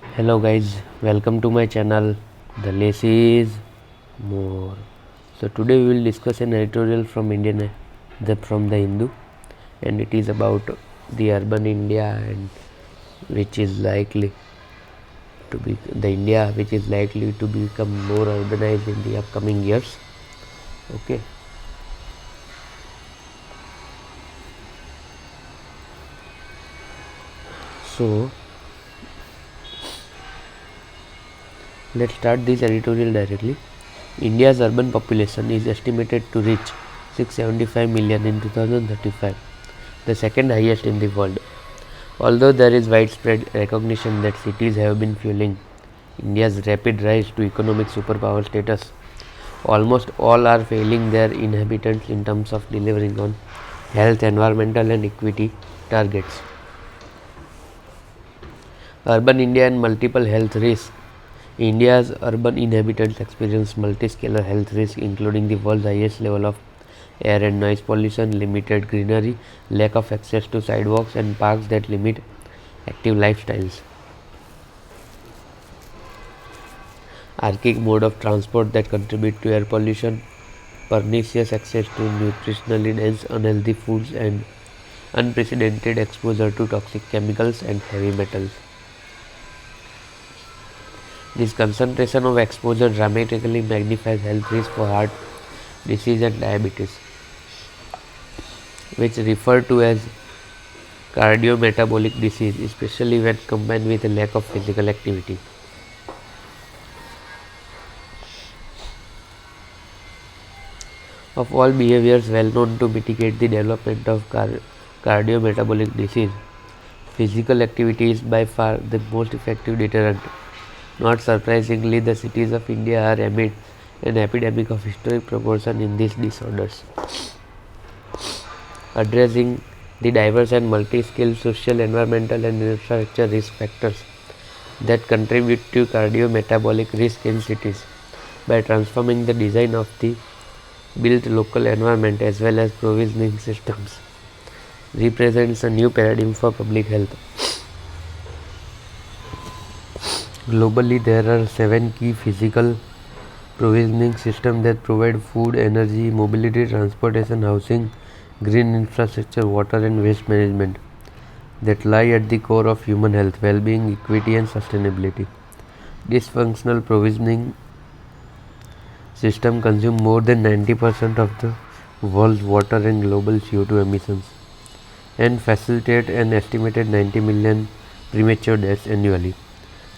Hello guys, welcome to my channel. The less is more. So today we will discuss an editorial from from the Hindu, and it is about the urban India and which is likely to be the India which is likely to become more urbanized in the upcoming years. Okay. So let's start this editorial directly. India's urban population is estimated to reach 675 million in 2035, the second highest in the world. Although there is widespread recognition that cities have been fueling India's rapid rise to economic superpower status, almost all are failing their inhabitants in terms of delivering on health, environmental, and equity targets. Urban India and multiple health risks. India's urban inhabitants experience multi-scalar health risks, including the world's highest level of air and noise pollution, limited greenery, lack of access to sidewalks and parks that limit active lifestyles, archaic mode of transport that contribute to air pollution, pernicious access to nutritionally dense unhealthy foods, and unprecedented exposure to toxic chemicals and heavy metals. This concentration of exposure dramatically magnifies health risks for heart disease and diabetes, which refer to as cardiometabolic disease, especially when combined with a lack of physical activity. Of all behaviors well known to mitigate the development of cardiometabolic disease, physical activity is by far the most effective deterrent. Not surprisingly, the cities of India are amid an epidemic of historic proportion in these disorders. Addressing the diverse and multi-scale social, environmental, and infrastructure risk factors that contribute to cardiometabolic risk in cities by transforming the design of the built local environment as well as provisioning systems represents a new paradigm for public health. Globally, there are 7 key physical provisioning systems that provide food, energy, mobility, transportation, housing, green infrastructure, water and waste management that lie at the core of human health, well-being, equity and sustainability. Dysfunctional provisioning system consume more than 90% of the world's water and global CO2 emissions and facilitate an estimated 90 million premature deaths annually.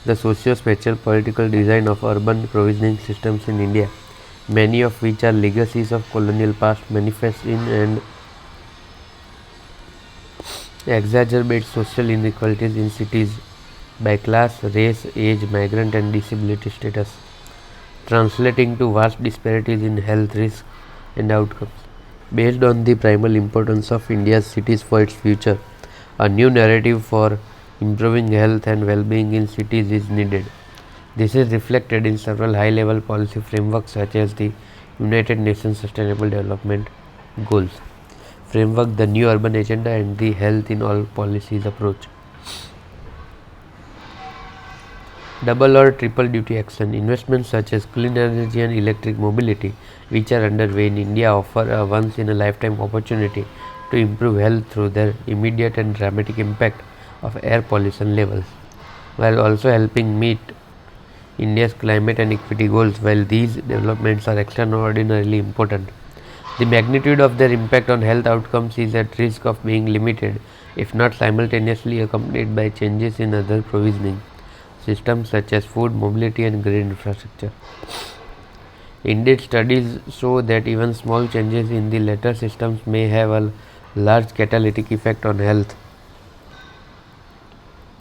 The socio-spatial political design of urban provisioning systems in India, many of which are legacies of colonial past, manifest in and exacerbate social inequalities in cities by class, race, age, migrant and disability status, translating to vast disparities in health risk and outcomes. Based on the primal importance of India's cities for its future, a new narrative for improving health and well-being in cities is needed. This is reflected in several high-level policy frameworks such as the United Nations Sustainable Development Goals framework, the New Urban Agenda and the Health in All Policies approach. Double or triple duty action investments such as clean energy and electric mobility, which are underway in India, offer a once in a lifetime opportunity to improve health through their immediate and dramatic impact of air pollution levels, while also helping meet India's climate and equity goals. While these developments are extraordinarily important, the magnitude of their impact on health outcomes is at risk of being limited if not simultaneously accompanied by changes in other provisioning systems such as food, mobility and green infrastructure. Indeed, studies show that even small changes in the latter systems may have a large catalytic effect on health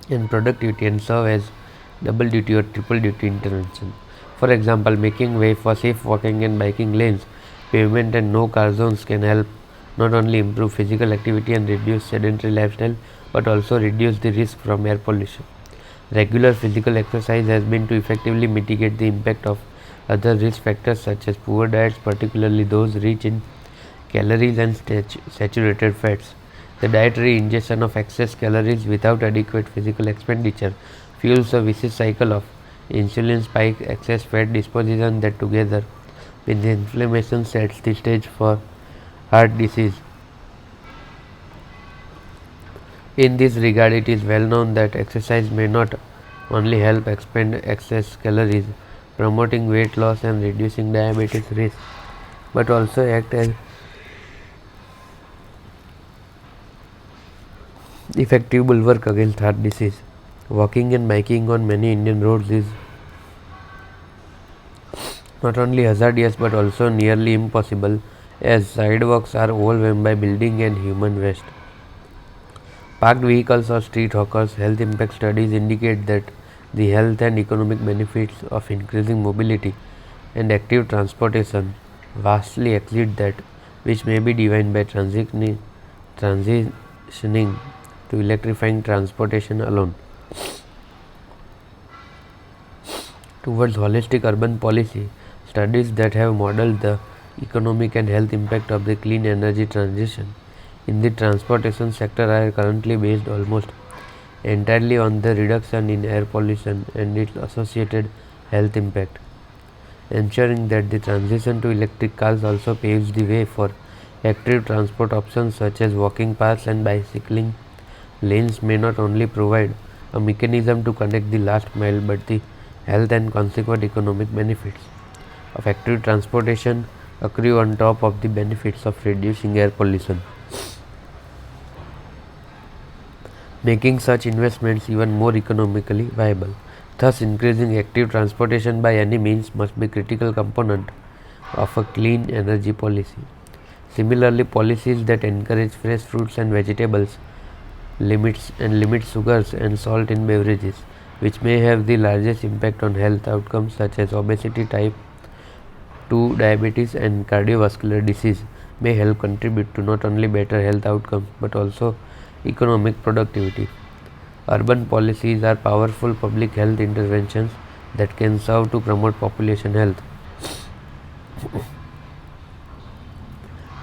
and productivity and serve as double duty or triple duty intervention. For example, making way for safe walking and biking lanes, pavement and no car zones can help not only improve physical activity and reduce sedentary lifestyle but also reduce the risk from air pollution. Regular physical exercise has been to effectively mitigate the impact of other risk factors such as poor diets, particularly those rich in calories and saturated fats. The dietary ingestion of excess calories without adequate physical expenditure fuels a vicious cycle of insulin spike, excess fat disposition that together with the inflammation sets the stage for heart disease. In this regard, it is well known that exercise may not only help expend excess calories, promoting weight loss and reducing diabetes risk, but also act as effective bulwark against heart disease. Walking and biking on many Indian roads is not only hazardous but also nearly impossible, as sidewalks are overwhelmed by building and human waste. Parked vehicles or street hawkers. Health impact studies indicate that the health and economic benefits of increasing mobility and active transportation vastly exceed that which may be defined by transitioning to electrifying transportation alone. Towards holistic urban policy, studies that have modeled the economic and health impact of the clean energy transition in the transportation sector are currently based almost entirely on the reduction in air pollution and its associated health impact. Ensuring that the transition to electric cars also paves the way for active transport options such as walking paths and bicycling lanes may not only provide a mechanism to connect the last mile but the health and consequent economic benefits of active transportation accrue on top of the benefits of reducing air pollution, making such investments even more economically viable. Thus, increasing active transportation by any means must be a critical component of a clean energy policy. Similarly, policies that encourage fresh fruits and vegetables limit sugars and salt in beverages, which may have the largest impact on health outcomes such as obesity, type 2 diabetes, and cardiovascular disease, may help contribute to not only better health outcomes but also economic productivity. Urban policies are powerful public health interventions that can serve to promote population health.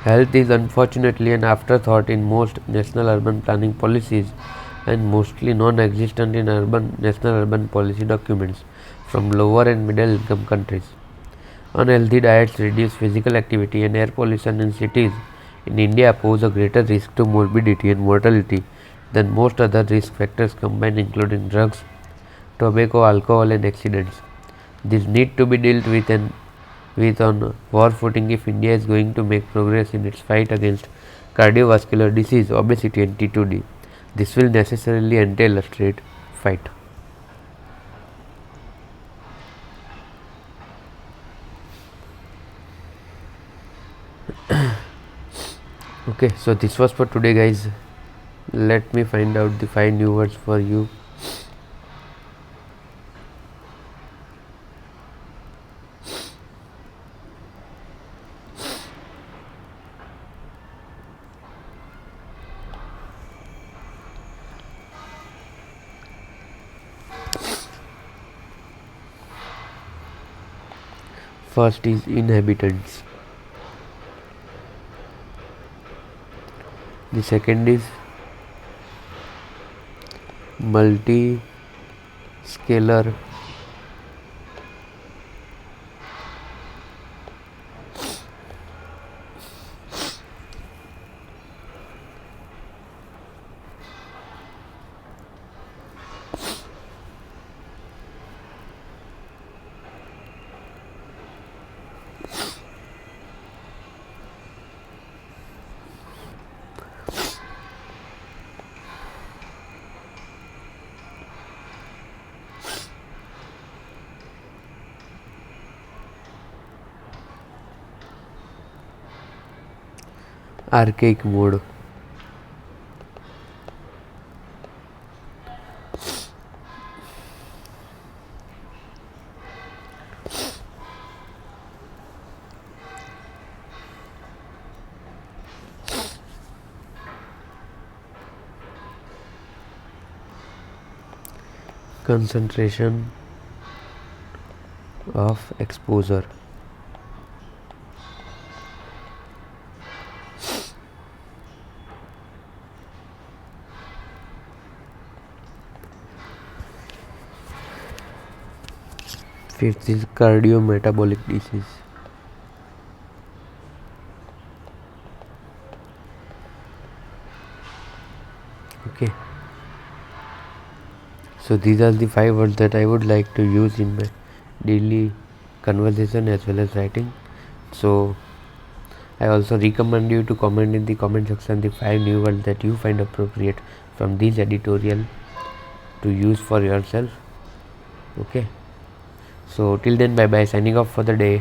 Health is unfortunately an afterthought in most national urban planning policies and mostly non-existent in national urban policy documents from lower and middle income countries. Unhealthy diets, reduced physical activity, and air pollution in cities in India pose a greater risk to morbidity and mortality than most other risk factors combined, including drugs, tobacco, alcohol, and accidents. These need to be dealt with on war footing if India is going to make progress in its fight against cardiovascular disease, obesity, and T2D. This will necessarily entail a straight fight. Okay, so this was for today, guys. Let me find out the 5 new words for you. First is inhabitants. The second is multi-scalar. Archaic mode. Concentration of exposure. Fifth is cardiometabolic disease. Okay. So these are the 5 words that I would like to use in my daily conversation as well as writing. So I also recommend you to comment in the comment section the 5 new words that you find appropriate from this editorial to use for yourself. Okay. So till then, bye bye, signing off for the day.